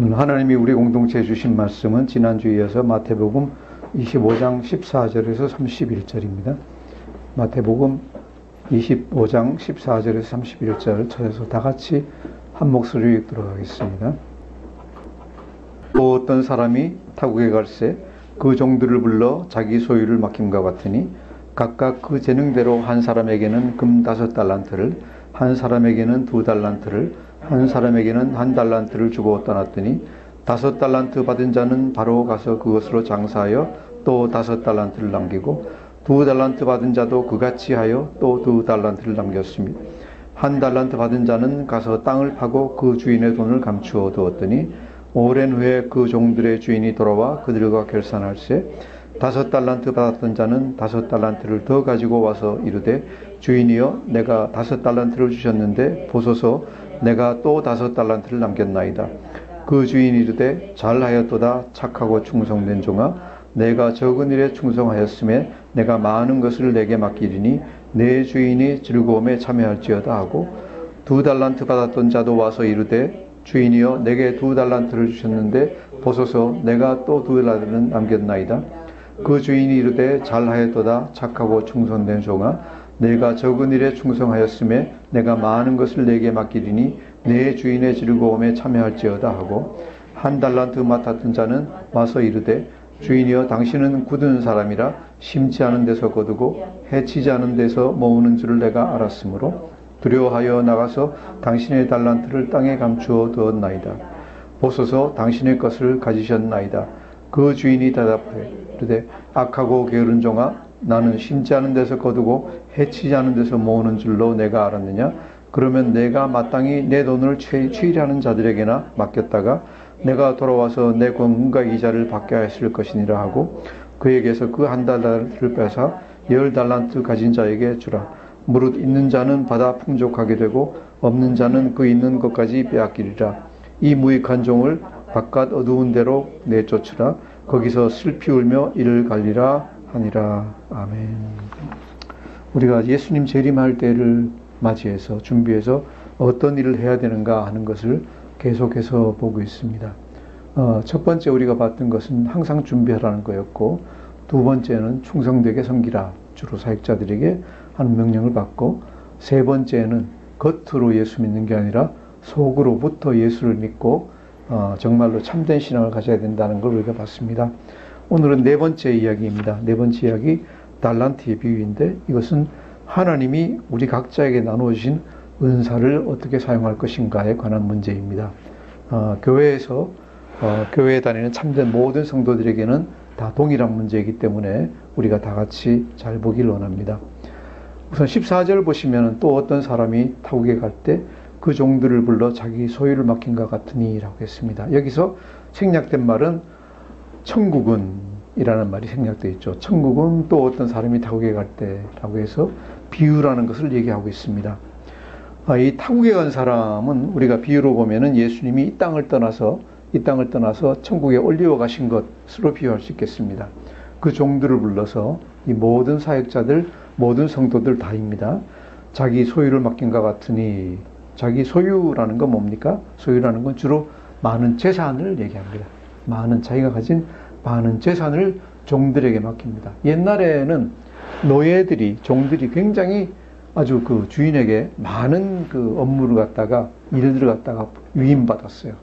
하나님이 우리 공동체에 주신 말씀은 지난주에 이어서 마태복음 25장 14절에서 31절입니다. 마태복음 25장 14절에서 31절 찾아서 다 같이 한 목소리로 읽도록 하겠습니다. 또 어떤 사람이 타국에 갈새 그 종들을 불러 자기 소유를 맡김과 같으니 각각 그 재능대로 한 사람에게는 금 5달란트를, 한 사람에게는 2달란트를, 한 사람에게는 1달란트를 주고 떠났더니 5달란트 받은 자는 바로 가서 그것으로 장사하여 또 5달란트를 남기고 2달란트 받은 자도 그같이 하여 또 2달란트를 남겼습니다. 1달란트 받은 자는 가서 땅을 파고 그 주인의 돈을 감추어 두었더니 오랜 후에 그 종들의 주인이 돌아와 그들과 결산할세 5달란트 받았던 자는 5달란트를 더 가지고 와서 이르되 주인이여 내가 5달란트를 주셨는데 보소서 내가 또 5달란트를 남겼나이다. 그 주인이 이르되 잘하였도다 착하고 충성된 종아 내가 적은 일에 충성하였음에 내가 많은 것을 내게 맡기리니 내 주인이 즐거움에 참여할지어다 하고 2달란트 받았던 자도 와서 이르되 주인이여 내게 2달란트를 주셨는데 보소서 내가 또 2달란트를 남겼나이다. 그 주인이 이르되 잘하였도다 착하고 충성된 종아 내가 적은 일에 충성하였음에 내가 많은 것을 내게 맡기리니 내 주인의 즐거움에 참여할지어다 하고 1달란트 맡았던 자는 와서 이르되 주인이여 당신은 굳은 사람이라 심지 않은 데서 거두고 해치지 않은 데서 모으는 줄을 내가 알았으므로 두려워하여 나가서 당신의 달란트를 땅에 감추어 두었나이다. 보소서 당신의 것을 가지셨나이다. 그 주인이 대답하되 이르되 악하고 게으른 종아 나는 심지 않은 데서 거두고 해치지 않은 데서 모으는 줄로 내가 알았느냐. 그러면 내가 마땅히 내 돈을 취일하는 자들에게나 맡겼다가 내가 돌아와서 내 권금과 이자를 받게 하였을 것이니라 하고 그에게서 그 1달란트를 빼사 10달란트 가진 자에게 주라. 무릇 있는 자는 받아 풍족하게 되고 없는 자는 그 있는 것까지 빼앗기리라. 이 무익한 종을 바깥 어두운 데로 내쫓으라. 거기서 슬피 울며 이를 갈리라 하니라. 아멘. 우리가 예수님 재림할 때를 맞이해서 준비해서 어떤 일을 해야 되는가 하는 것을 계속해서 보고 있습니다. 첫 번째 우리가 봤던 것은 항상 준비하라는 거였고 두 번째는 충성되게 섬기라 주로 사역자들에게 하는 명령을 받고 세 번째는 겉으로 예수 믿는 게 아니라 속으로부터 예수를 믿고 정말로 참된 신앙을 가져야 된다는 걸 우리가 봤습니다. 오늘은 네 번째 이야기입니다. 네 번째 이야기 달란트의 비유인데 이것은 하나님이 우리 각자에게 나누어 주신 은사를 어떻게 사용할 것인가에 관한 문제입니다. 교회에서 교회에 다니는 참된 모든 성도들에게는 다 동일한 문제이기 때문에 우리가 다 같이 잘 보기를 원합니다. 우선 14절 보시면 또 어떤 사람이 타국에 갈 때 그 종들을 불러 자기 소유를 맡긴 것 같으니 라고 했습니다. 여기서 생략된 말은 천국은 이라는 말이 생략되어 있죠. 천국은 또 어떤 사람이 타국에 갈 때라고 해서 비유라는 것을 얘기하고 있습니다. 이 타국에 간 사람은 우리가 비유로 보면은 예수님이 이 땅을 떠나서 천국에 올리워 가신 것으로 비유할 수 있겠습니다. 그 종들을 불러서 이 모든 사역자들, 모든 성도들 다입니다. 자기 소유를 맡긴 것 같으니 자기 소유라는 건 뭡니까? 소유라는 건 주로 많은 재산을 얘기합니다. 자기가 가진 많은 재산을 종들에게 맡깁니다. 옛날에는 종들이 굉장히 아주 그 주인에게 많은 그 업무를 갖다가 일들을 갖다가 위임받았어요.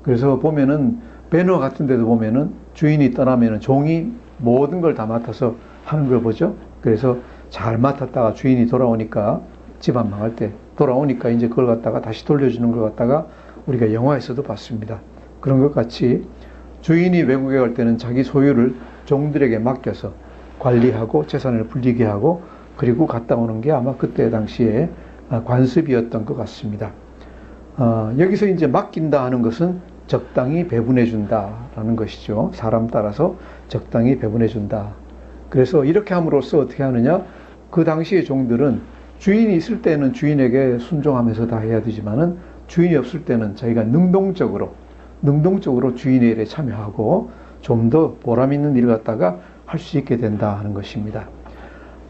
그래서 보면은 배너 같은 데도 보면은 주인이 떠나면은 종이 모든 걸 다 맡아서 하는 걸 보죠. 그래서 잘 맡았다가 주인이 돌아오니까 집안 망할 때 돌아오니까 이제 그걸 갖다가 다시 돌려주는 걸 갖다가 우리가 영화에서도 봤습니다. 그런 것 같이 주인이 외국에 갈 때는 자기 소유를 종들에게 맡겨서 관리하고 재산을 불리게 하고 그리고 갔다 오는 게 아마 그때 당시에 관습이었던 것 같습니다. 여기서 이제 맡긴다 하는 것은 적당히 배분해 준다라는 것이죠. 사람 따라서 적당히 배분해 준다. 그래서 이렇게 함으로써 어떻게 하느냐? 그 당시의 종들은 주인이 있을 때는 주인에게 순종하면서 다 해야 되지만은 주인이 없을 때는 자기가 능동적으로 주인의 일에 참여하고 좀 더 보람 있는 일을 갖다가 할 수 있게 된다 하는 것입니다.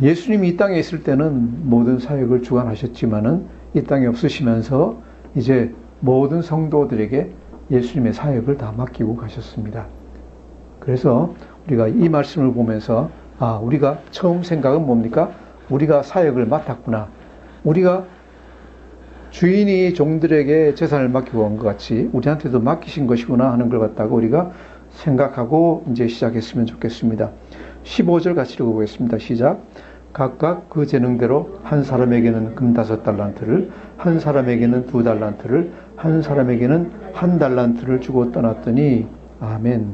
예수님이 이 땅에 있을 때는 모든 사역을 주관하셨지만은 이 땅에 없으시면서 이제 모든 성도들에게 예수님의 사역을 다 맡기고 가셨습니다. 그래서 우리가 이 말씀을 보면서 우리가 처음 생각은 뭡니까? 우리가 사역을 맡았구나. 우리가 주인이 종들에게 재산을 맡기고 온 것 같이 우리한테도 맡기신 것이구나 하는 걸 갖다가 우리가 생각하고 이제 시작했으면 좋겠습니다. 15절 같이 읽어보겠습니다. 시작. 각각 그 재능대로 한 사람에게는 금 5달란트를, 한 사람에게는 2달란트를, 한 사람에게는 1달란트를 주고 떠났더니 아멘.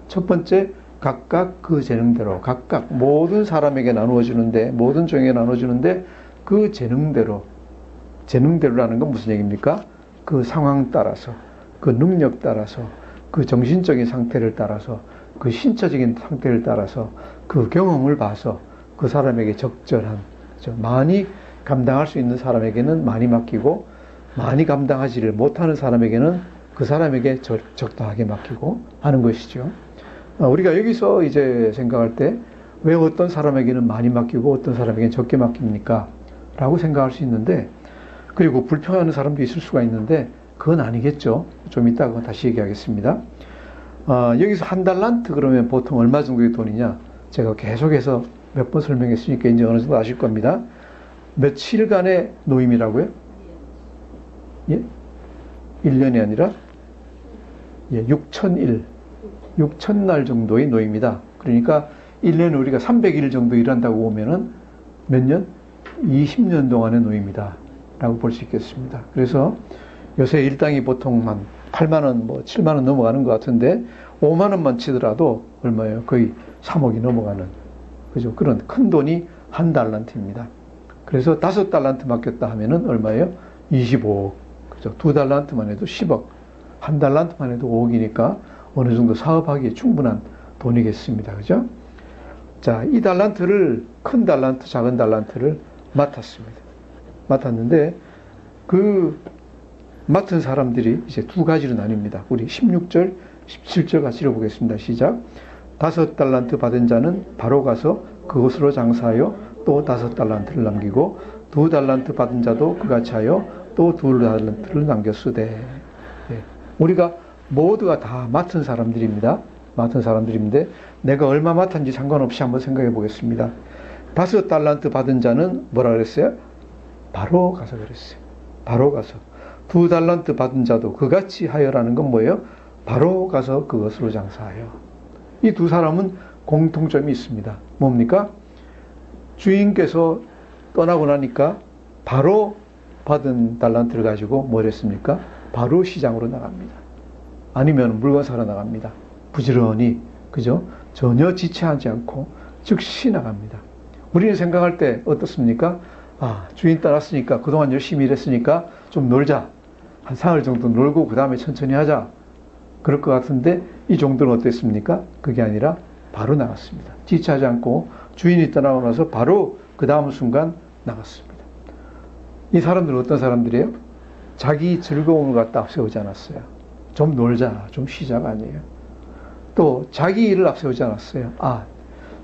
첫 번째, 각각 그 재능대로, 각각 모든 사람에게 나누어주는데, 모든 종에게 나눠주는데 그 재능대로라는 건 무슨 얘기입니까? 그 상황 따라서, 그 능력 따라서, 그 정신적인 상태를 따라서, 그 신체적인 상태를 따라서, 그 경험을 봐서 그 사람에게 적절한, 많이 감당할 수 있는 사람에게는 많이 맡기고, 많이 감당하지를 못하는 사람에게는 그 사람에게 적당하게 맡기고 하는 것이죠. 우리가 여기서 이제 생각할 때 왜 어떤 사람에게는 많이 맡기고 어떤 사람에게는 적게 맡깁니까? 라고 생각할 수 있는데, 그리고 불평하는 사람도 있을 수가 있는데 그건 아니겠죠. 좀 이따가 다시 얘기하겠습니다. 여기서 1달란트 그러면 보통 얼마 정도의 돈이냐? 제가 계속해서 몇 번 설명했으니까 이제 어느 정도 아실 겁니다. 며칠간의 노임이라고요? 예? 1년이 아니라 6,000날 정도의 노임이다. 그러니까 1년에 우리가 300일 정도 일한다고 보면은 몇 년? 20년 동안의 노임이다 라고 볼 수 있겠습니다. 그래서 요새 일당이 보통 한 8만원, 7만원 넘어가는 것 같은데 5만원만 치더라도 얼마예요? 거의 3억이 넘어가는, 그죠? 그런 큰 돈이 1달란트입니다. 그래서 5달란트 맡겼다 하면은 얼마예요? 25억. 그죠? 2달란트만 해도 10억. 1달란트만 해도 5억이니까 어느 정도 사업하기에 충분한 돈이겠습니다. 그죠? 자, 이 달란트를, 큰 달란트, 작은 달란트를 맡았습니다. 맡았는데, 그 맡은 사람들이 이제 두 가지로 나뉩니다. 우리 16절, 17절 같이 읽어보겠습니다. 시작. 5달란트 받은 자는 바로 가서 그것으로 장사하여 또 5달란트를 남기고, 2달란트 받은 자도 그같이 하여 또 2달란트를 남겼으되. 우리가 모두가 다 맡은 사람들입니다. 맡은 사람들인데 내가 얼마 맡았는지 상관없이 한번 생각해 보겠습니다. 5달란트 받은 자는 뭐라 그랬어요? 바로 가서 그랬어요. 바로 가서. 2달란트 받은 자도 그같이 하여라는 건 뭐예요? 바로 가서 그것으로 장사하여. 이 두 사람은 공통점이 있습니다. 뭡니까? 주인께서 떠나고 나니까 바로 받은 달란트를 가지고 뭘 했습니까? 바로 시장으로 나갑니다. 아니면 물건 사러 나갑니다. 부지런히, 그죠? 전혀 지체하지 않고 즉시 나갑니다. 우리는 생각할 때 어떻습니까? 주인 따랐으니까, 그동안 열심히 일했으니까 좀 놀자. 한 사흘 정도 놀고 그 다음에 천천히 하자. 그럴 것 같은데 이 정도는 어땠습니까? 그게 아니라 바로 나갔습니다. 지체하지 않고 주인이 떠나고 나서 바로 그 다음 순간 나갔습니다. 이 사람들은 어떤 사람들이에요? 자기 즐거움을 갖다 앞세우지 않았어요. 좀 놀자, 좀 쉬자가 아니에요. 또 자기 일을 앞세우지 않았어요.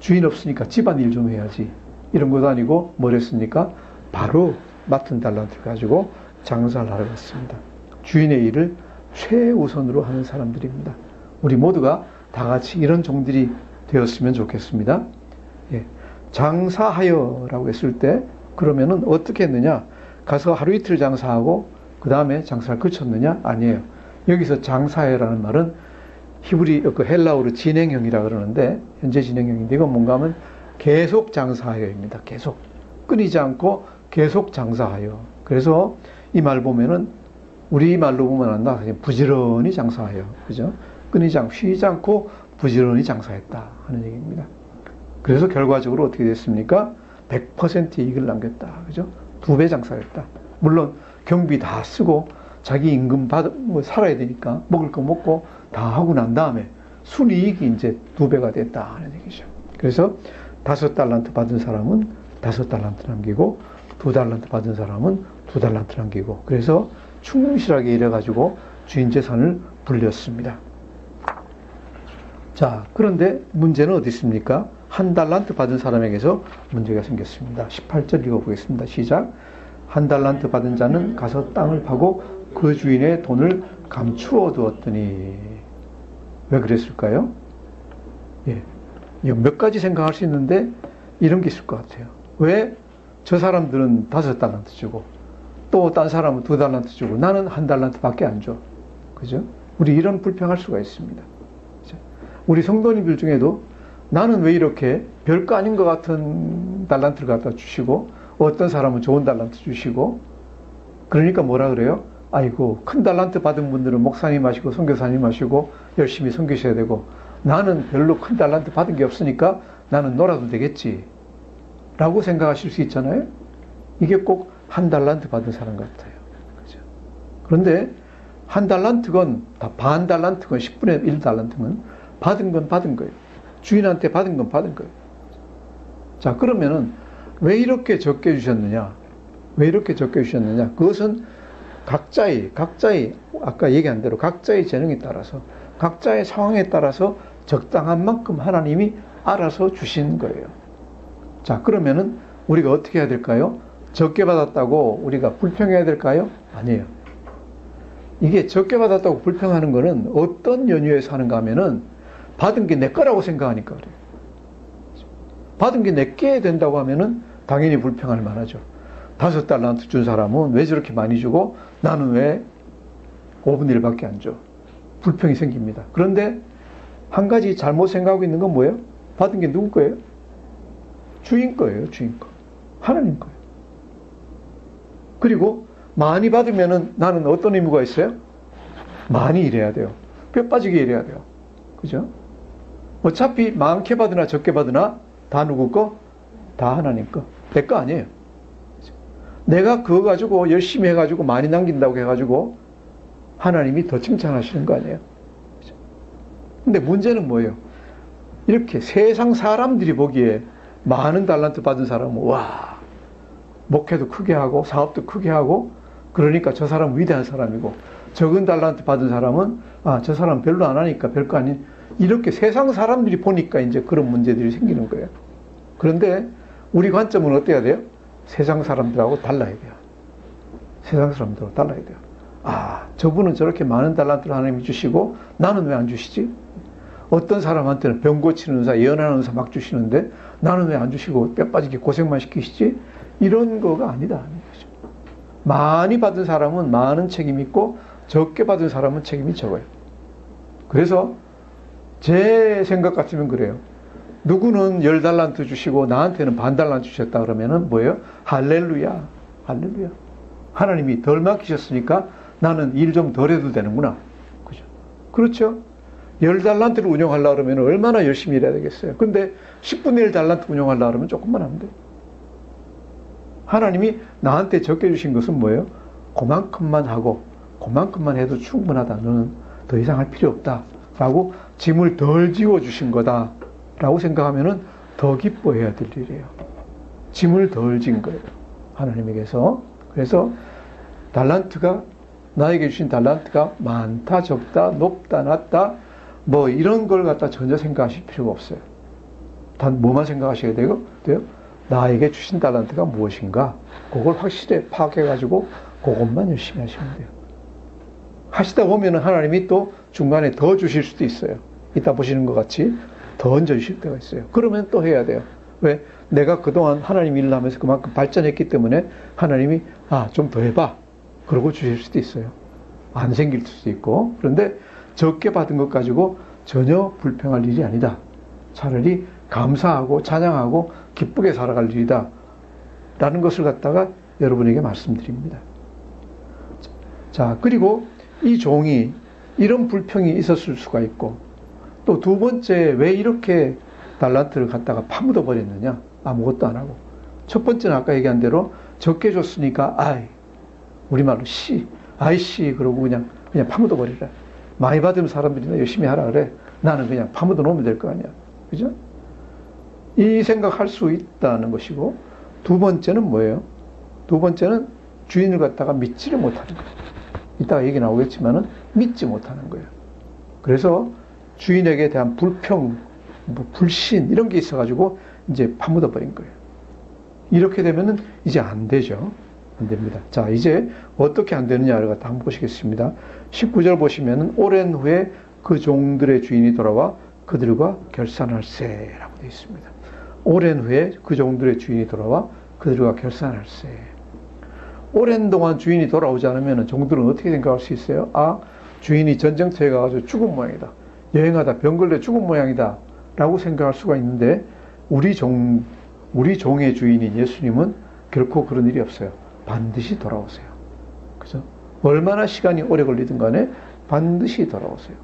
주인 없으니까 집안일 좀 해야지. 이런 것도 아니고 뭘 했습니까? 바로 맡은 달란트를 가지고 장사를 하러 갔습니다. 주인의 일을 최우선으로 하는 사람들입니다. 우리 모두가 다 같이 이런 종들이 되었으면 좋겠습니다. 장사하여라고 했을 때 그러면은 어떻게 했느냐? 가서 하루 이틀 장사하고 그 다음에 장사를 그쳤느냐? 아니에요. 여기서 장사하여라는 말은 그 헬라어로 진행형이라 그러는데, 현재 진행형인데 이건 뭔가 하면 계속 장사하여입니다. 계속. 끊이지 않고 계속 장사하여. 그래서 이 말 보면은 우리 말로 보면 안다. 부지런히 장사하여. 그죠? 끊이지 않고 쉬지 않고 부지런히 장사했다 하는 얘기입니다. 그래서 결과적으로 어떻게 됐습니까? 100% 이익을 남겼다. 그죠? 2배 장사했다. 물론 경비 다 쓰고 자기 임금 살아야 되니까 먹을 거 먹고 다 하고 난 다음에 순이익이 이제 2배가 됐다 하는 얘기죠. 그래서 5달란트 받은 사람은 5달란트 남기고 2달란트 받은 사람은 2달란트 남기고, 그래서 충실하게 일해가지고 주인 재산을 불렸습니다. 자, 그런데 문제는 어디 있습니까? 1달란트 받은 사람에게서 문제가 생겼습니다. 18절 읽어보겠습니다. 시작. 1달란트 받은 자는 가서 땅을 파고 그 주인의 돈을 감추어 두었더니. 왜 그랬을까요? 예. 몇 가지 생각할 수 있는데 이런 게 있을 것 같아요. 왜 저 사람들은 5달란트 주고 또 딴 사람은 2달란트 주고 나는 1달란트 밖에 안 줘. 그죠? 우리 이런 불평할 수가 있습니다. 그죠? 우리 성도님들 중에도 나는 왜 이렇게 별거 아닌 것 같은 달란트를 갖다 주시고 어떤 사람은 좋은 달란트 주시고 그러니까 뭐라 그래요? 아이고 큰 달란트 받은 분들은 목사님 하시고 선교사님 하시고 열심히 섬기셔야 되고 나는 별로 큰 달란트 받은 게 없으니까 나는 놀아도 되겠지 라고 생각하실 수 있잖아요. 이게 꼭 1달란트 받은 사람 같아요. 그죠? 그런데 1달란트건 반 달란트건 10분의 1달란트건 받은 건 받은 거예요. 주인한테 받은 건 받은 거예요. 자, 그러면은 왜 이렇게 적게 주셨느냐? 왜 이렇게 적게 주셨느냐? 그것은 각자의 아까 얘기한 대로 각자의 재능에 따라서 각자의 상황에 따라서 적당한 만큼 하나님이 알아서 주신 거예요. 자, 그러면은 우리가 어떻게 해야 될까요? 적게 받았다고 우리가 불평해야 될까요? 아니에요. 이게 적게 받았다고 불평하는 거는 어떤 연유에서 하는가 하면은 받은 게 내 거라고 생각하니까 그래요. 받은 게 내게 된다고 하면은 당연히 불평할 만하죠. 5달란트 준 사람은 왜 저렇게 많이 주고 나는 왜 5분의 1밖에 안 줘? 불평이 생깁니다. 그런데 한 가지 잘못 생각하고 있는 건 뭐예요? 받은 게 누구 거예요? 주인 거예요. 주인 거. 하나님 거예요. 그리고 많이 받으면은 나는 어떤 의무가 있어요? 많이 일해야 돼요. 뼈 빠지게 일해야 돼요. 그죠? 어차피 많게 받으나 적게 받으나 다 누구 거? 다 하나님 거. 내 거 아니에요. 내가 그거 가지고 열심히 해가지고 많이 남긴다고 해가지고 하나님이 더 칭찬하시는 거 아니에요. 근데 문제는 뭐예요? 이렇게 세상 사람들이 보기에 많은 달란트 받은 사람은 와, 목회도 크게 하고 사업도 크게 하고 그러니까 저 사람은 위대한 사람이고 적은 달란트 받은 사람은 아, 저 사람 별로 안 하니까 별거 아닌 이렇게 세상 사람들이 보니까 이제 그런 문제들이 생기는 거예요. 그런데 우리 관점은 어때야 돼요? 세상 사람들하고 달라야 돼요. 세상 사람들하고 달라야 돼요. 아, 저분은 저렇게 많은 달란트를 하나님이 주시고 나는 왜 안 주시지? 어떤 사람한테는 병 고치는 의사, 예언하는 의사 막 주시는데 나는 왜 안 주시고 뼈 빠지게 고생만 시키시지? 이런 거가 아니다. 많이 받은 사람은 많은 책임이 있고 적게 받은 사람은 책임이 적어요. 그래서 제 생각 같으면 그래요. 누구는 10달란트 주시고 나한테는 반 달란트 주셨다 그러면은 뭐예요? 할렐루야. 할렐루야. 하나님이 덜 맡기셨으니까 나는 일 좀 덜 해도 되는구나. 그죠? 그렇죠? 10달란트를 운영하려고 그러면 얼마나 열심히 일해야 되겠어요. 근데 10분의 1 달란트 운영하려고 그러면 조금만 하면 돼요. 하나님이 나한테 적게 주신 것은 뭐예요? 그만큼만 하고 그만큼만 해도 충분하다. 너는 더 이상 할 필요 없다. 라고 짐을 덜 지워주신 거다. 라고 생각하면은 더 기뻐해야 될 일이에요. 짐을 덜 진 거예요. 하나님에게서. 그래서 달란트가 나에게 주신 달란트가 많다, 적다, 높다, 낮다 뭐 이런 걸 갖다 전혀 생각하실 필요가 없어요. 단 뭐만 생각하셔야 돼요? 나에게 주신 달란트가 무엇인가? 그걸 확실히 파악해가지고 그것만 열심히 하시면 돼요. 하시다 보면은 하나님이 또 중간에 더 주실 수도 있어요. 이따 보시는 것 같이 더 얹어주실 때가 있어요. 그러면 또 해야 돼요. 왜? 내가 그동안 하나님 일을 하면서 그만큼 발전했기 때문에 하나님이 좀 더 해봐. 그러고 주실 수도 있어요. 안 생길 수도 있고. 그런데 적게 받은 것 가지고 전혀 불평할 일이 아니다. 차라리 감사하고 찬양하고 기쁘게 살아갈 일이다. 라는 것을 갖다가 여러분에게 말씀드립니다. 자, 그리고 이 종이 이런 불평이 있었을 수가 있고 또 두 번째 왜 이렇게 달란트를 갖다가 파묻어 버렸느냐? 아무것도 안 하고. 첫 번째는 아까 얘기한 대로 적게 줬으니까 우리말로 아이씨 그러고 그냥 파묻어 버리라. 많이 받으면 사람들이 열심히 하라 그래. 나는 그냥 파묻어 놓으면 될 거 아니야. 그죠? 이 생각할 수 있다는 것이고 두 번째는 뭐예요? 두 번째는 주인을 갖다가 믿지를 못하는 거예요. 이따가 얘기 나오겠지만은 믿지 못하는 거예요. 그래서 주인에게 대한 불평, 불신 이런 게 있어가지고 이제 파묻어 버린 거예요. 이렇게 되면은 이제 안 되죠. 안 됩니다. 자, 이제 어떻게 안 되느냐를 갖다 한번 보시겠습니다. 19절 보시면은 오랜 후에 그 종들의 주인이 돌아와 그들과 결산할세라고 되어 있습니다. 오랜 후에 그 종들의 주인이 돌아와 그들과 결산할세. 오랜 동안 주인이 돌아오지 않으면 종들은 어떻게 생각할 수 있어요? 아, 주인이 전쟁터에 가가지고 죽은 모양이다. 여행하다 병 걸려 죽은 모양이다. 라고 생각할 수가 있는데, 우리 종의 주인인 예수님은 결코 그런 일이 없어요. 반드시 돌아오세요. 그죠? 얼마나 시간이 오래 걸리든 간에 반드시 돌아오세요.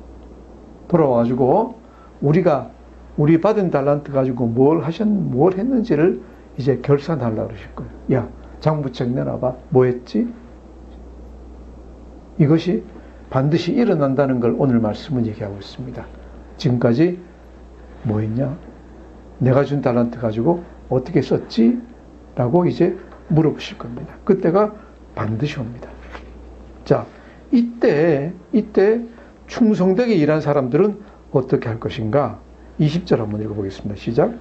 돌아와가지고 우리 받은 달란트 가지고 뭘 했는지를 이제 결산하려고 그러실 거예요. 야, 장부책 내놔봐. 뭐 했지? 이것이 반드시 일어난다는 걸 오늘 말씀은 얘기하고 있습니다. 지금까지 뭐 했냐? 내가 준 달란트 가지고 어떻게 썼지? 라고 이제 물어보실 겁니다. 그때가 반드시 옵니다. 자, 이때 충성되게 일한 사람들은 어떻게 할 것인가? 20절 한번 읽어보겠습니다. 시작.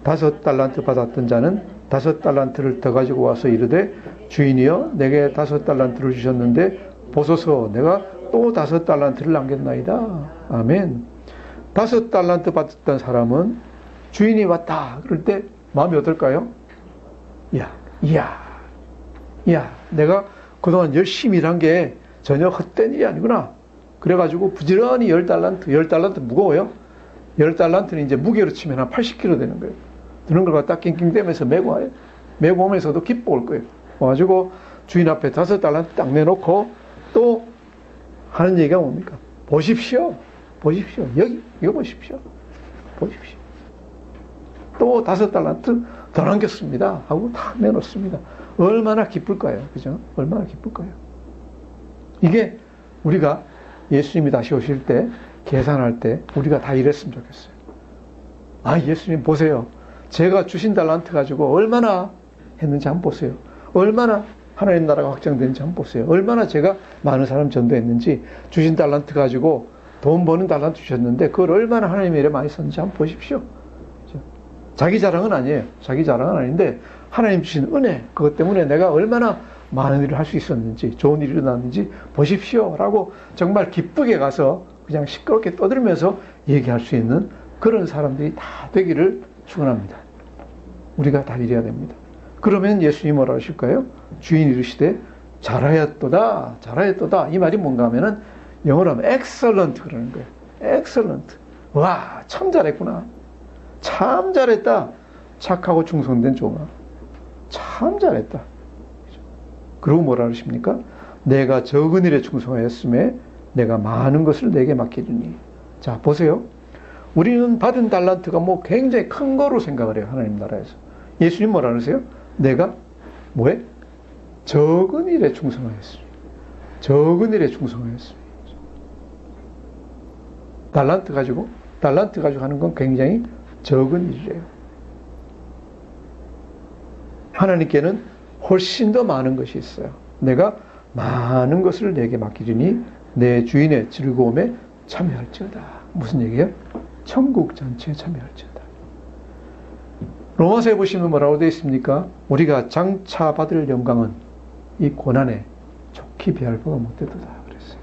5달란트 받았던 자는 5달란트를 더 가지고 와서 이르되 주인이여 내게 5달란트를 주셨는데 보소서 내가 또 5달란트를 남겼나이다. 아멘. 5달란트 받았던 사람은 주인이 왔다 그럴 때 마음이 어떨까요? 야, 내가 그동안 열심히 일한 게 전혀 헛된 일이 아니구나. 그래가지고 부지런히 10달란트 무거워요. 10달란트는 이제 무게로 치면 한 80kg 되는 거예요. 드는 걸 갖다 낑낑대면서 메고 와요. 메고 오면서도 기뻐 올 거예요. 와가지고 주인 앞에 5달란트 딱 내놓고 또 하는 얘기가 뭡니까? 보십시오. 여기 보십시오. 또 5달란트 더 남겼습니다. 하고 다 내놓습니다. 얼마나 기쁠까요? 그죠? 얼마나 기쁠까요? 이게 우리가 예수님이 다시 오실 때, 계산할 때, 우리가 다 이랬으면 좋겠어요. 아, 예수님 보세요. 제가 주신 달란트 가지고 얼마나 했는지 한번 보세요. 얼마나 하나님 나라가 확장되는지 한번 보세요. 얼마나 제가 많은 사람 전도했는지, 주신 달란트 가지고 돈 버는 달란트 주셨는데, 그걸 얼마나 하나님의 일에 많이 썼는지 한번 보십시오. 자기 자랑은 아니에요. 자기 자랑은 아닌데, 하나님 주신 은혜, 그것 때문에 내가 얼마나 많은 일을 할 수 있었는지, 좋은 일이 일어났는지 보십시오. 라고 정말 기쁘게 가서 그냥 시끄럽게 떠들면서 얘기할 수 있는 그런 사람들이 다 되기를 축원합니다. 우리가 다 이래야 됩니다. 그러면 예수님이 뭐라 하실까요? 주인이 이르시되 잘하였도다. 이 말이 뭔가 하면은 영어로 하면 excellent 그러는 거예요. excellent. 와, 참 잘했구나. 참 잘했다. 착하고 충성된 종아. 참 잘했다. 그리고 뭐라 하십니까? 내가 적은 일에 충성하였음에 내가 많은 것을 내게 맡기리니. 자, 보세요. 우리는 받은 달란트가 뭐 굉장히 큰 거로 생각을 해요. 하나님 나라에서. 예수님 뭐라 그러세요? 내가 뭐해? 적은 일에 충성하였으니. 적은 일에 충성하였으니. 달란트 가지고 하는 건 굉장히 적은 일이래요. 하나님께는 훨씬 더 많은 것이 있어요. 내가 많은 것을 내게 맡기리니 내 주인의 즐거움에 참여할지어다. 무슨 얘기예요? 천국 잔치에 참여할지어다. 로마서에 보시면 뭐라고 되어 있습니까? 우리가 장차 받을 영광은 이 고난에 좋게 비할 바가 못되도다 그랬어요.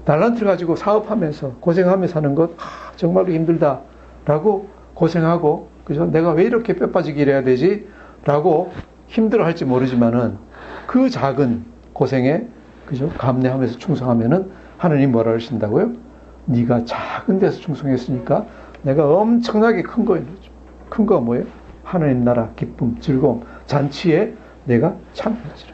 달란트를 가지고 사업하면서 고생하면서 사는 것 정말로 힘들다 라고 고생하고, 그죠? 내가 왜 이렇게 뼈 빠지게 일해야 되지? 라고 힘들어할지 모르지만은 그 작은 고생에, 그죠? 감내하면서 충성하면은 하나님 뭐라 하신다고요? 네가 작은 데서 충성했으니까 내가 엄청나게 큰 거예요. 큰 거가 뭐예요? 하나님 나라 기쁨, 즐거움, 잔치에 내가 참여하지라.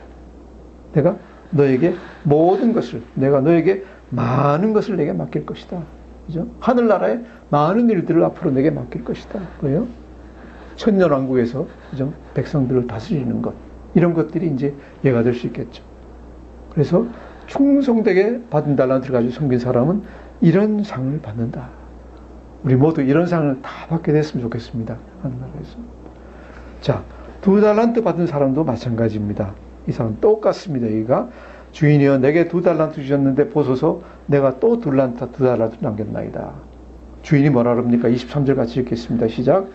내가 너에게 모든 것을, 내가 너에게 많은 것을 내게 맡길 것이다. 그죠? 하늘나라에 많은 일들을 앞으로 내게 맡길 것이다. 뭐예요? 천년왕국에서, 그죠? 백성들을 다스리는 것. 이런 것들이 이제 예가 될 수 있겠죠. 그래서 충성되게 받은 달란트를 가지고 섬긴 사람은 이런 상을 받는다. 우리 모두 이런 상을 다 받게 됐으면 좋겠습니다. 하늘나라에서. 자, 2달란트 받은 사람도 마찬가지입니다. 이 사람 똑같습니다. 여기가 주인이여 내게 2달란트 주셨는데 보소서 내가 또 2달란트 남겼나이다. 주인이 뭐라 그럽니까? 23절 같이 읽겠습니다. 시작.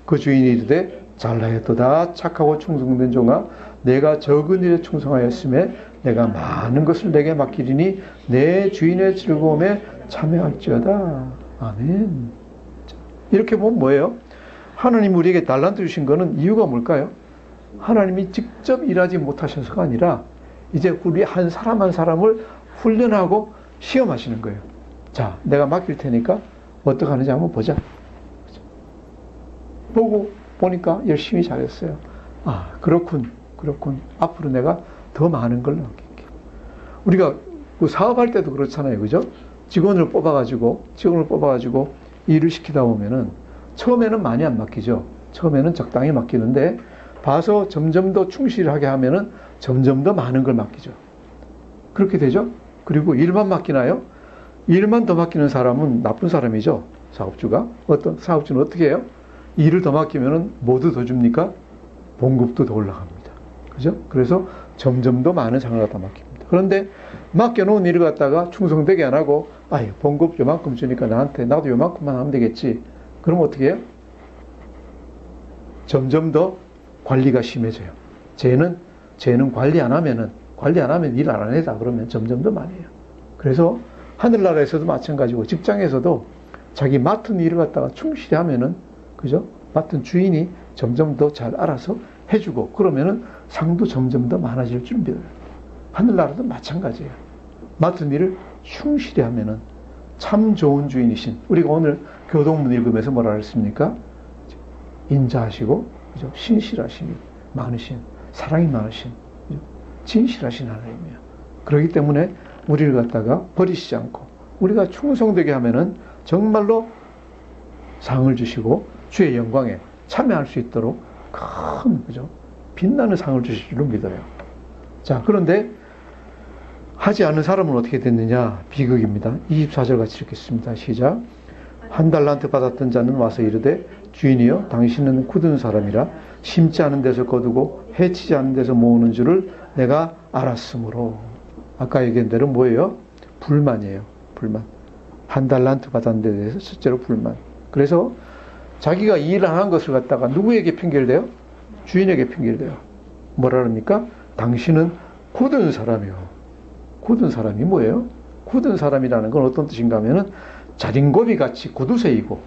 그 주인이 이르되 잘나였도다. 착하고 충성된 종아, 내가 적은 일에 충성하였음에 내가 많은 것을 내게 맡기리니 내 주인의 즐거움에 참여할지어다. 아멘. 이렇게 보면 뭐예요? 하나님 우리에게 달란트 주신 거는 이유가 뭘까요? 하나님이 직접 일하지 못하셔서가 아니라 이제 우리 한 사람 한 사람을 훈련하고 시험하시는 거예요. 자, 내가 맡길 테니까 어떻게 하는지 한번 보자. 보고 보니까 열심히 잘했어요. 아, 그렇군. 앞으로 내가 더 많은 걸 맡길게. 우리가 사업할 때도 그렇잖아요. 그죠? 직원을 뽑아가지고 일을 시키다 보면은 처음에는 많이 안 맡기죠. 처음에는 적당히 맡기는데 봐서 점점 더 충실하게 하면은 점점 더 많은 걸 맡기죠. 그렇게 되죠. 그리고 일만 맡기나요? 일만 더 맡기는 사람은 나쁜 사람이죠. 사업주가. 어떤 사업주는 어떻게 해요? 일을 더 맡기면은 뭐도 더 줍니까? 봉급도 더 올라갑니다. 그죠? 그래서 점점 더 많은 상을 갖다 맡깁니다. 그런데 맡겨놓은 일을 갖다가 충성되게 안 하고, 아유, 봉급 요만큼 주니까 나도 요만큼만 하면 되겠지. 그럼 어떻게 해요? 점점 더 관리가 심해져요. 쟤는 관리 안 하면 일 안 하다 그러면 점점 더 많이 해요. 그래서 하늘나라에서도 마찬가지고 직장에서도 자기 맡은 일을 갖다가 충실히 하면은, 그죠? 맡은 주인이 점점 더 잘 알아서 해주고, 그러면은 상도 점점 더 많아질 준비를. 하늘나라도 마찬가지예요. 맡은 일을 충실히 하면은 참 좋은 주인이신, 우리가 오늘 교동문 읽으면서 뭐라 그랬습니까? 인자하시고, 그죠? 신실하심이 많으신, 사랑이 많으신, 그죠? 진실하신 하나님이에요. 그렇기 때문에 우리를 갖다가 버리시지 않고, 우리가 충성되게 하면은 정말로 상을 주시고 주의 영광에 참여할 수 있도록 큰, 그죠? 빛나는 상을 주실 줄로 믿어요. 자, 그런데 하지 않은 사람은 어떻게 됐느냐? 비극입니다. 24절 같이 읽겠습니다. 시작. 한 달란트 받았던 자는 와서 이르되 주인이여, 당신은 굳은 사람이라 심지 않은 데서 거두고 해치지 않은 데서 모으는 줄을 내가 알았으므로. 아까 얘기한 대로 뭐예요? 불만이에요. 불만. 한 달란트 받은 데 대해서 첫째로 불만. 그래서 자기가 일 안 한 것을 갖다가 누구에게 핑계를 대요? 주인에게 핑계를 대요. 뭐라 그럽니까? 당신은 굳은 사람이요. 굳은 사람이 뭐예요? 굳은 사람이라는 건 어떤 뜻인가 하면은 자린고비 같이 고두쇠이고,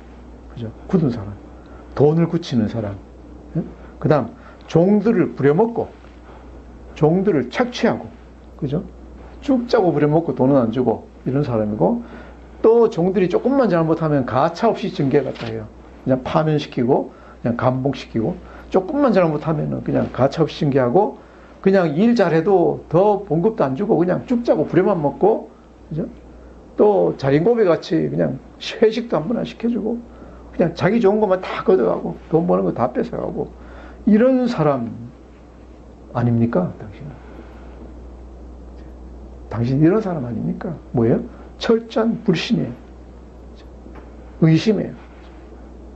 그죠? 굳은 사람. 돈을 굳히는 사람. 그 다음, 종들을 부려먹고, 종들을 착취하고, 그죠? 쭉 짜고 부려먹고 돈은 안 주고, 이런 사람이고, 또 종들이 조금만 잘못하면 가차 없이 징계 갖다 해요. 그냥 파면시키고, 그냥 감봉시키고, 조금만 잘못하면 그냥 가차 없이 징계하고, 그냥 일 잘해도 더 봉급도 안 주고, 그냥 쭉 짜고 부려만 먹고, 그죠? 또 자린고비 같이 그냥 회식도 한 번 안 시켜주고, 그냥 자기 좋은 것만 다 걷어가고, 돈 버는 거 다 뺏어가고, 이런 사람 아닙니까? 당신 이런 사람 아닙니까? 뭐예요? 철저한 불신이에요. 의심이에요.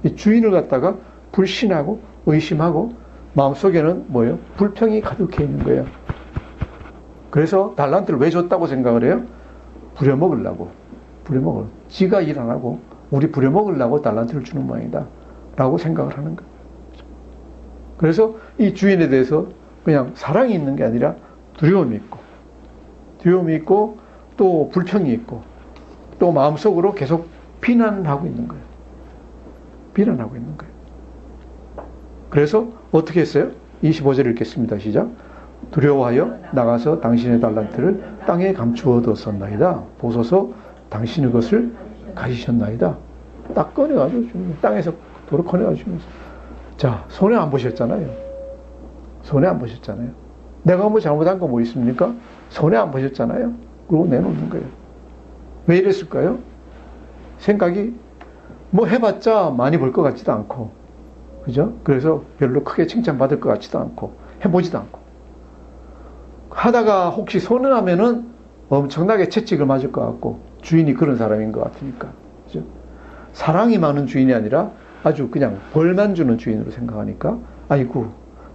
이 주인을 갖다가 불신하고 의심하고 마음속에는 뭐예요? 불평이 가득해 있는 거예요. 그래서 달란트를 왜 줬다고 생각을 해요? 부려먹으려고. 지가 일 안 하고 우리 부려먹으려고 달란트를 주는 모양이다 라고 생각을 하는 거예요. 그래서 이 주인에 대해서 그냥 사랑이 있는 게 아니라 두려움이 있고 또 불평이 있고 또 마음속으로 계속 비난하고 있는 거예요. 그래서 어떻게 했어요? 25절 읽겠습니다. 시작. 두려워하여 나가서 당신의 달란트를 땅에 감추어 뒀었나이다. 보소서 당신의 것을 가지셨나이다. 딱 꺼내가지고 땅에서 도로 꺼내가지고. 자, 손해 안 보셨잖아요. 내가 뭐 잘못한 거 뭐 있습니까? 손해 안 보셨잖아요. 그러고 내놓는 거예요. 왜 이랬을까요? 생각이 뭐 해봤자 많이 벌 것 같지도 않고, 그죠? 그래서 별로 크게 칭찬받을 것 같지도 않고, 해보지도 않고. 하다가 혹시 손해나면은 엄청나게 채찍을 맞을 것 같고, 주인이 그런 사람인 것 같으니까. 그죠? 사랑이 많은 주인이 아니라 아주 그냥 벌만 주는 주인으로 생각하니까, 아이고,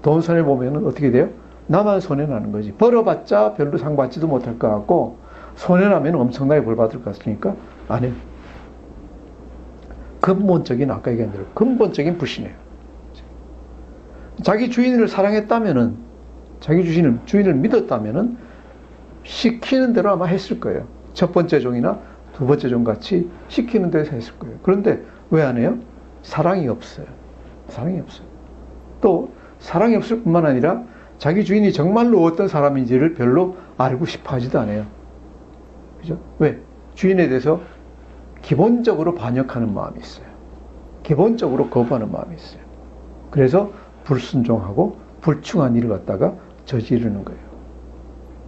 돈 손해보면은 어떻게 돼요? 나만 손해나는 거지. 벌어봤자 별로 상 받지도 못할 것 같고, 손해나면 엄청나게 벌 받을 것 같으니까, 안 해요. 아까 얘기한 대로 근본적인 불신이에요. 자기 주인을 사랑했다면은, 자기 주인을 믿었다면은 시키는 대로 아마 했을 거예요. 첫 번째 종이나 두 번째 종 같이 시키는 대로 했을 거예요. 그런데 왜 안 해요? 사랑이 없어요. 사랑이 없어요. 또 사랑이 없을 뿐만 아니라 자기 주인이 정말로 어떤 사람인지를 별로 알고 싶어 하지도 않아요. 그죠? 왜? 주인에 대해서 기본적으로 반역하는 마음이 있어요. 기본적으로 거부하는 마음이 있어요. 그래서 불순종하고 불충한 일을 갖다가 저지르는 거예요.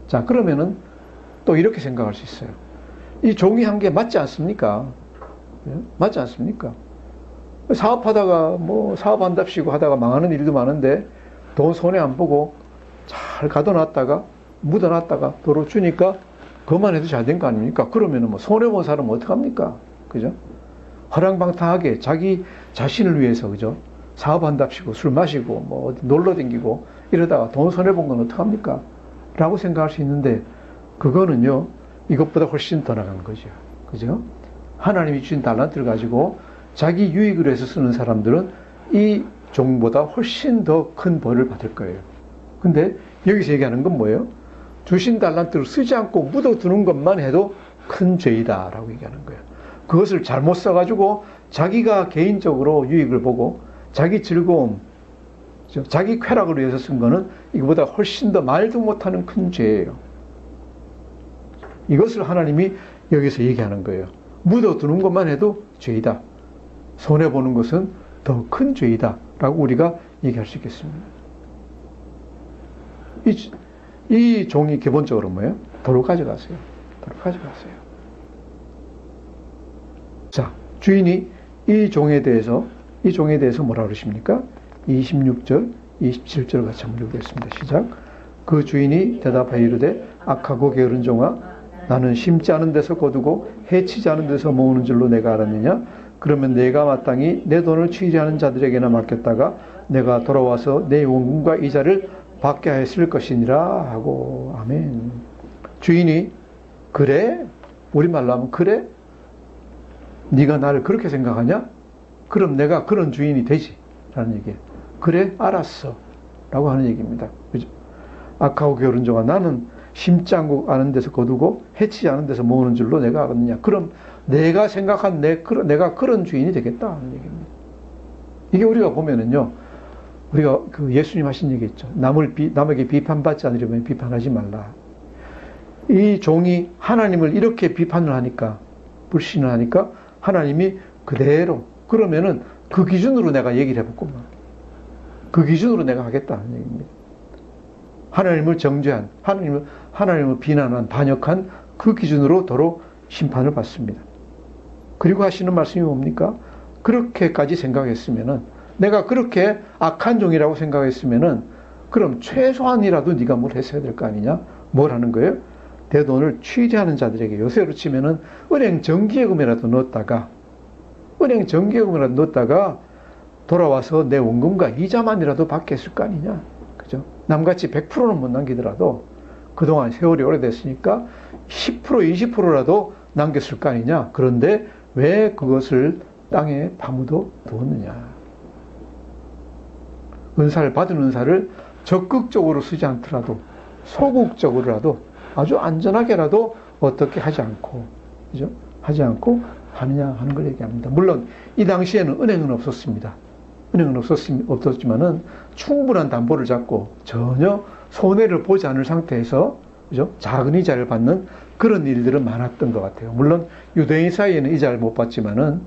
자, 그러면은 또 이렇게 생각할 수 있어요. 이 종이 한 게 맞지 않습니까? 맞지 않습니까? 사업하다가 사업한답시고 하다가 망하는 일도 많은데 돈 손해 안 보고 잘 가둬놨다가 묻어놨다가 도로 주니까 그것만 해도 잘 된 거 아닙니까? 그러면은 손해본 사람은 어떡합니까? 그죠? 허랑방탕하게 자기 자신을 위해서, 그죠? 사업한답시고 술 마시고 어디 놀러 댕기고 이러다가 돈 손해본 건 어떡합니까? 라고 생각할 수 있는데 그거는요, 이것보다 훨씬 더 나간 거죠. 그죠? 하나님이 주신 달란트를 가지고 자기 유익을 위해서 쓰는 사람들은 이 종보다 훨씬 더 큰 벌을 받을 거예요. 근데 여기서 얘기하는 건 뭐예요? 주신 달란트를 쓰지 않고 묻어두는 것만 해도 큰 죄이다 라고 얘기하는 거예요. 그것을 잘못 써가지고 자기가 개인적으로 유익을 보고 자기 즐거움, 자기 쾌락을 위해서 쓴 거는 이거보다 훨씬 더 말도 못하는 큰 죄예요. 이것을 하나님이 여기서 얘기하는 거예요. 묻어두는 것만 해도 죄이다. 손해보는 것은 더 큰 죄이다 라고 우리가 얘기할 수 있겠습니다. 이 종이 기본적으로 뭐예요? 도로 가져가세요. 도로 가져가세요. 자, 주인이 이 종에 대해서 뭐라 그러십니까? 26절, 27절 같이 한번 읽겠습니다. 시작. 그 주인이 대답하여 이르되 악하고 게으른 종아, 나는 심지 않은 데서 거두고 해치지 않은 데서 모으는 줄로 내가 알았느냐? 그러면 내가 마땅히 내 돈을 취지하는 자들에게나 맡겼다가 내가 돌아와서 내 원금과 이자를 받게 하였을 것이니라 하고. 아멘. 주인이 그래? 우리말로 하면 그래? 네가 나를 그렇게 생각하냐? 그럼 내가 그런 주인이 되지 라는 얘기예요. 그래? 알았어 라고 하는 얘기입니다. 그죠? 악하고 게으른 종아, 나는 심지 않은 데서 거두고 해치지 않은 데서 모으는 줄로 내가 알았느냐? 그럼 내가 생각한 내가 그런 주인이 되겠다 하는 얘기입니다. 이게 우리가 보면은요, 우리가 그 예수님 하신 얘기 있죠. 남에게 비판받지 않으려면 비판하지 말라. 이 종이 하나님을 이렇게 비판을 하니까, 불신을 하니까 하나님이 그대로, 그러면은 그 기준으로 내가 얘기를 해봤구만. 그 기준으로 내가 하겠다는 얘기입니다. 하나님을 정죄한, 하나님을 비난한, 반역한 그 기준으로 도로 심판을 받습니다. 그리고 하시는 말씀이 뭡니까? 그렇게까지 생각했으면은, 내가 그렇게 악한 종이라고 생각했으면은, 그럼 최소한이라도 네가 뭘 했어야 될 거 아니냐? 뭘 하는 거예요? 내 돈을 취지하는 자들에게, 요새로 치면은 은행 정기예금이라도 넣었다가 돌아와서 내 원금과 이자만이라도 받게 했을 거 아니냐? 그죠? 남같이 100%는 못 남기더라도 그동안 세월이 오래됐으니까 10%, 20%라도 남겼을 거 아니냐? 그런데 왜 그것을 땅에 파묻어 두었느냐? 은사를 받은 은사를 적극적으로 쓰지 않더라도 소극적으로라도 아주 안전하게라도 어떻게 하지 않고, 그죠? 하지 않고 하느냐 하는 걸 얘기합니다. 물론 이 당시에는 은행은 없었습니다. 은행은 없었지만은 충분한 담보를 잡고 전혀 손해를 보지 않을 상태에서, 그죠? 작은 이자를 받는 그런 일들은 많았던 것 같아요. 물론 유대인 사이에는 이자를 못 받지만은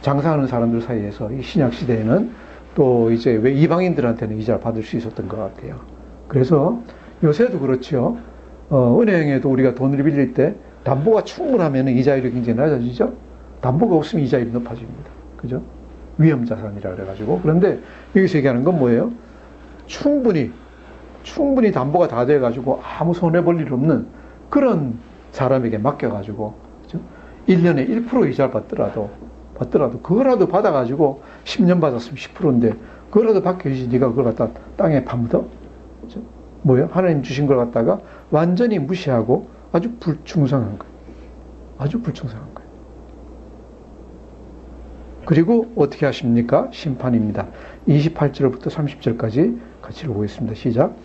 장사하는 사람들 사이에서 이 신약 시대에는 또 이제 왜 이방인들한테는 이자를 받을 수 있었던 것 같아요. 그래서 요새도 그렇죠. 은행에도 우리가 돈을 빌릴 때 담보가 충분하면 이자율이 굉장히 낮아지죠. 담보가 없으면 이자율이 높아집니다. 그죠? 위험자산이라 그래가지고. 그런데 여기서 얘기하는 건 뭐예요? 충분히 담보가 다 돼가지고 아무 손해볼 일 없는 그런 사람에게 맡겨가지고, 그죠? 1년에 1% 이자를 받더라도 그거라도 받아가지고 10년 받았으면 10%인데 그거라도 받겨야지. 네가 그걸 갖다 땅에 파묻어? 그죠? 뭐예요? 하나님 주신 걸 갖다가 완전히 무시하고 아주 불충성한 거예요. 아주 불충성한 거예요. 그리고 어떻게 하십니까? 심판입니다. 28절부터 30절까지 같이 읽어보겠습니다. 시작.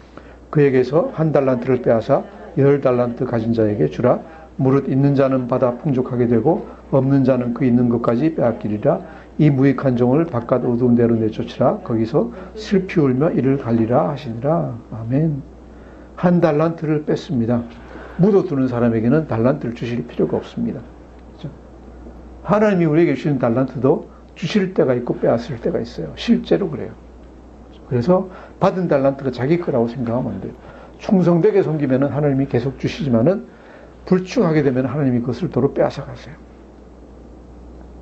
그에게서 1달란트를 빼앗아 10달란트 가진 자에게 주라. 무릇 있는 자는 받아 풍족하게 되고 없는 자는 그 있는 것까지 빼앗기리라. 이 무익한 종을 바깥 어두운 데로 내쫓으라. 거기서 슬피 울며 이를 갈리라 하시니라. 아멘. 1달란트를 뺐습니다. 묻어두는 사람에게는 달란트를 주실 필요가 없습니다. 그렇죠? 하나님이 우리에게 주시는 달란트도 주실 때가 있고 빼앗을 때가 있어요. 실제로 그래요. 그래서 받은 달란트가 자기 거라고 생각하면 안 돼요. 충성되게 섬기면 하나님이 계속 주시지만은 불충하게 되면 하나님이 그것을 도로 빼앗아 가세요.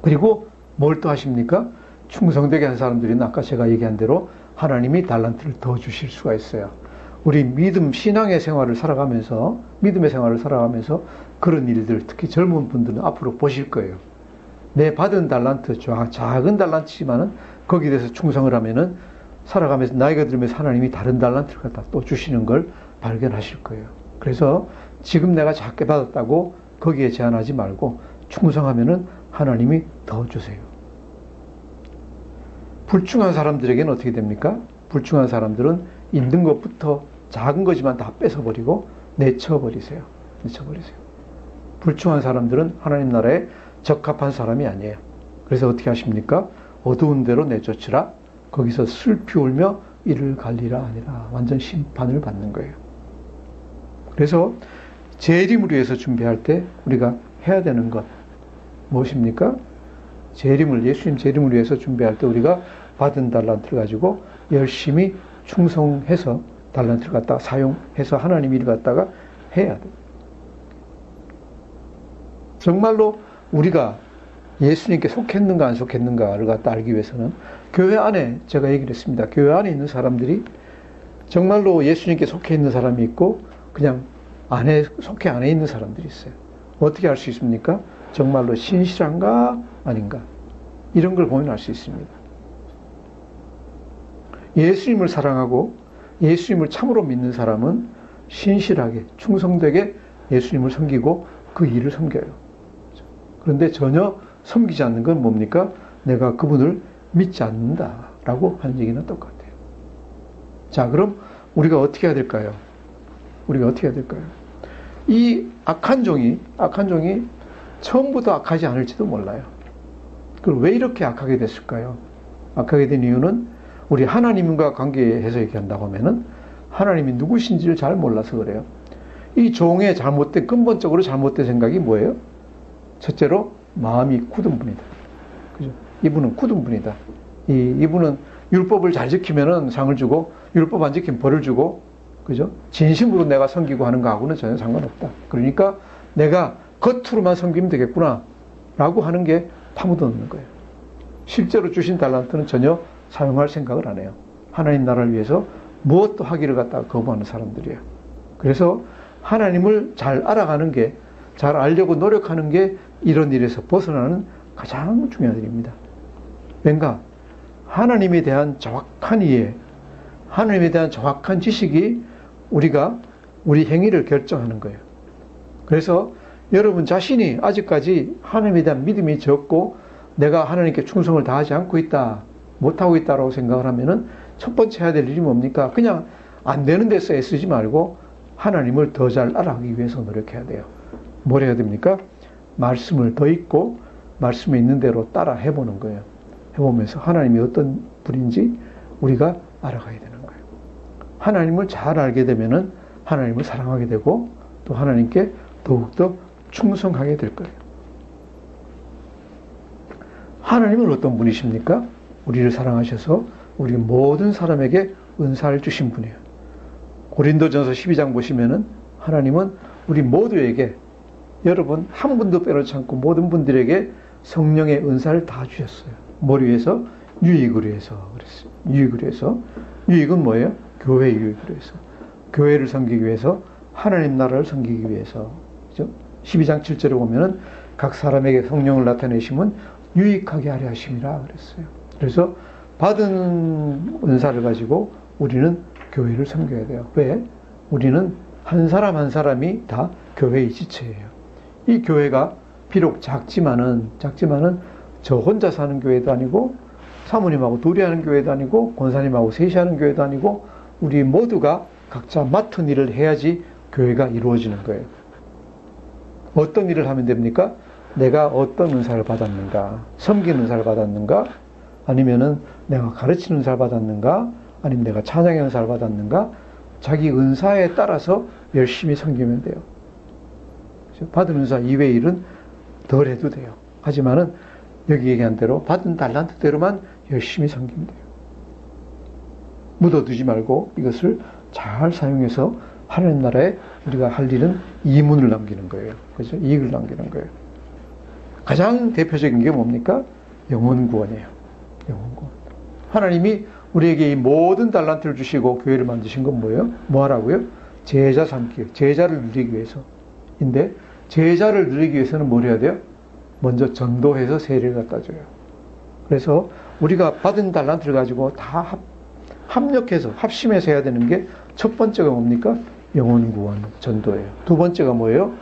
그리고 뭘 또 하십니까? 충성되게 한 사람들은 아까 제가 얘기한 대로 하나님이 달란트를 더 주실 수가 있어요. 우리 신앙의 생활을 살아가면서, 믿음의 생활을 살아가면서 그런 일들, 특히 젊은 분들은 앞으로 보실 거예요. 내 받은 달란트, 작은 달란트지만은 거기에 대해서 충성을 하면은 살아가면서 나이가 들면서 하나님이 다른 달란트를 갖다 또 주시는 걸 발견하실 거예요. 그래서 지금 내가 작게 받았다고 거기에 제한하지 말고 충성하면은 하나님이 더 주세요. 불충한 사람들에게는 어떻게 됩니까? 불충한 사람들은 있는 것부터 작은 거지만 다 뺏어버리고 내쳐버리세요. 불충한 사람들은 하나님 나라에 적합한 사람이 아니에요. 그래서 어떻게 하십니까? 어두운 데로 내쫓으라. 거기서 슬피 울며 이를 갈리라 하니라. 완전 심판을 받는 거예요. 그래서 재림을 위해서 준비할 때 우리가 해야 되는 것 무엇입니까? 예수님 재림을 위해서 준비할 때 우리가 받은 달란트를 가지고 열심히 충성해서 달란트를 갖다가 사용해서 하나님 일을 갖다가 해야 돼요. 정말로 우리가 예수님께 속했는가 안 속했는가를 갖다 알기 위해서는 교회 안에 제가 얘기를 했습니다. 교회 안에 있는 사람들이 정말로 예수님께 속해 있는 사람이 있고 그냥 속해 안에 있는 사람들이 있어요. 어떻게 알 수 있습니까? 정말로 신실한가 아닌가 이런 걸 보면 알 수 있습니다. 예수님을 사랑하고 예수님을 참으로 믿는 사람은 신실하게 충성되게 예수님을 섬기고 그 일을 섬겨요. 그런데 전혀 섬기지 않는 건 뭡니까? 내가 그분을 믿지 않는다라고 하는 얘기는 똑같아요. 자, 그럼 우리가 어떻게 해야 될까요? 이 악한 종이 처음부터 악하지 않을지도 몰라요. 그럼 왜 이렇게 악하게 됐을까요? 악하게 된 이유는 우리 하나님과 관계해서 얘기한다고 하면은 하나님이 누구신지를 잘 몰라서 그래요. 이 종의 근본적으로 잘못된 생각이 뭐예요? 첫째로 마음이 굳은 분이다. 그죠? 이분은 굳은 분이다. 이분은 율법을 잘 지키면은 상을 주고 율법 안 지키면 벌을 주고, 그죠? 진심으로 내가 섬기고 하는 거하고는 전혀 상관없다. 그러니까 내가 겉으로만 섬기면 되겠구나 라고 하는 게 파묻어놓는 거예요. 실제로 주신 달란트는 전혀 사용할 생각을 안 해요. 하나님 나라를 위해서 무엇도 하기를 갖다가 거부하는 사람들이에요. 그래서 하나님을 잘 알아가는 게, 잘 알려고 노력하는 게 이런 일에서 벗어나는 가장 중요한 일입니다. 왠가 하나님에 대한 정확한 이해, 하나님에 대한 정확한 지식이 우리 행위를 결정하는 거예요. 그래서 여러분 자신이 아직까지 하나님에 대한 믿음이 적고 내가 하나님께 충성을 다하지 않고 있다, 못하고 있다라고 생각을 하면은 첫 번째 해야 될 일이 뭡니까? 그냥 안 되는 데서 애쓰지 말고 하나님을 더 잘 알아가기 위해서 노력해야 돼요. 뭘 해야 됩니까? 말씀을 더 읽고 말씀에 있는 대로 따라 해보는 거예요. 해보면서 하나님이 어떤 분인지 우리가 알아가야 되는 거예요. 하나님을 잘 알게 되면은 하나님을 사랑하게 되고 또 하나님께 더욱더 충성하게 될 거예요. 하나님은 어떤 분이십니까? 우리를 사랑하셔서 우리 모든 사람에게 은사를 주신 분이에요. 고린도전서 12장 보시면은 하나님은 우리 모두에게, 여러분 한 분도 빼놓지 않고 모든 분들에게 성령의 은사를 다 주셨어요. 뭘 위해서? 유익을 위해서 그랬어요. 유익을 위해서. 유익은 뭐예요? 교회 유익을 위해서. 교회를 섬기기 위해서, 하나님 나라를 섬기기 위해서. 그죠? 12장 7절에 보면은 각 사람에게 성령을 나타내심은 유익하게 하려 하심이라 그랬어요. 그래서 받은 은사를 가지고 우리는 교회를 섬겨야 돼요. 왜? 우리는 한 사람 한 사람이 다 교회의 지체예요. 이 교회가 비록 작지만은 저 혼자 사는 교회도 아니고 사모님하고 둘이 하는 교회도 아니고 권사님하고 셋이 하는 교회도 아니고 우리 모두가 각자 맡은 일을 해야지 교회가 이루어지는 거예요. 어떤 일을 하면 됩니까? 내가 어떤 은사를 받았는가? 섬기는 은사를 받았는가? 아니면은 내가 가르치는 은사를 받았는가? 아니면 내가 찬양의 은사를 받았는가? 자기 은사에 따라서 열심히 섬기면 돼요. 받은 은사 이외의 일은 덜 해도 돼요. 하지만은 여기 얘기한 대로 받은 달란트대로만 열심히 섬기면 돼요. 묻어두지 말고 이것을 잘 사용해서 하나님 나라에 우리가 할 일은 이문을 남기는 거예요. 그렇죠? 이익을 남기는 거예요. 가장 대표적인 게 뭡니까? 영혼 구원이에요. 영혼 구원. 하나님이 우리에게 이 모든 달란트를 주시고 교회를 만드신 건 뭐예요? 뭐 하라고요? 제자 삼기, 제자를 누리기 위해서인데 제자를 누리기 위해서는 뭘 해야 돼요? 먼저 전도해서 세례를 갖다 줘요. 그래서 우리가 받은 달란트를 가지고 다 합력해서 합심해서 해야 되는 게 첫 번째가 뭡니까? 영혼 구원, 전도예요. 두 번째가 뭐예요?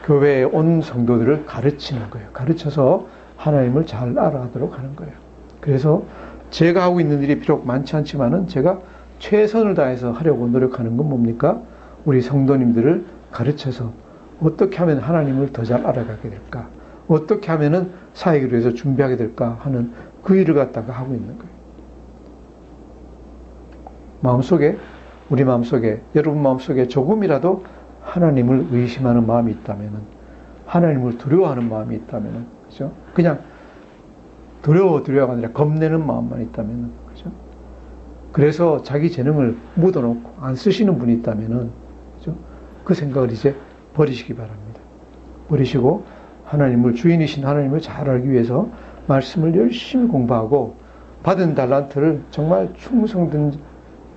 교회에 온 성도들을 가르치는 거예요. 가르쳐서 하나님을 잘 알아가도록 하는 거예요. 그래서 제가 하고 있는 일이 비록 많지 않지만은 제가 최선을 다해서 하려고 노력하는 건 뭡니까? 우리 성도님들을 가르쳐서 어떻게 하면 하나님을 더 잘 알아가게 될까? 어떻게 하면은 사역을 위해서 준비하게 될까 하는 그 일을 갖다가 하고 있는 거예요. 마음속에, 우리 마음속에, 여러분 마음속에 조금이라도 하나님을 의심하는 마음이 있다면은, 하나님을 두려워하는 마음이 있다면은, 그죠? 그냥 두려워가 아니라 겁내는 마음만 있다면은, 그죠? 그래서 자기 재능을 묻어놓고 안 쓰시는 분이 있다면은, 그죠? 그 생각을 이제 버리시기 바랍니다. 버리시고, 하나님을, 주인이신 하나님을 잘 알기 위해서 말씀을 열심히 공부하고, 받은 달란트를 정말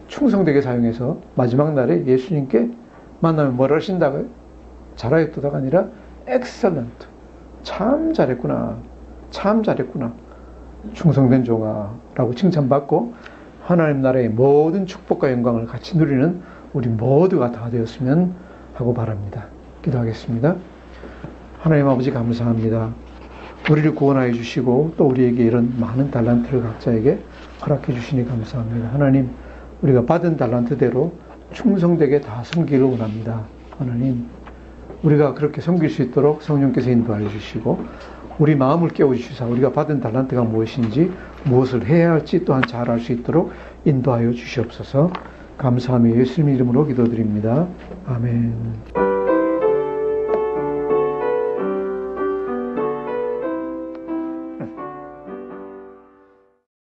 충성되게 사용해서 마지막 날에 예수님께 만나면 뭐라 하신다고요? 잘하였도다가 아니라 excellent. 참 잘했구나. 참 잘했구나. 충성된 종아 라고 칭찬받고 하나님 나라의 모든 축복과 영광을 같이 누리는 우리 모두가 다 되었으면 하고 바랍니다. 기도하겠습니다. 하나님 아버지 감사합니다. 우리를 구원하여 주시고 또 우리에게 이런 많은 달란트를 각자에게 허락해 주시니 감사합니다. 하나님, 우리가 받은 달란트대로 충성되게 다 섬기기를 원합니다. 하나님, 우리가 그렇게 섬길 수 있도록 성령께서 인도하여 주시고 우리 마음을 깨워주시사 우리가 받은 달란트가 무엇인지 무엇을 해야 할지 또한 잘 알 수 있도록 인도하여 주시옵소서. 감사하며 예수님 이름으로 기도드립니다. 아멘.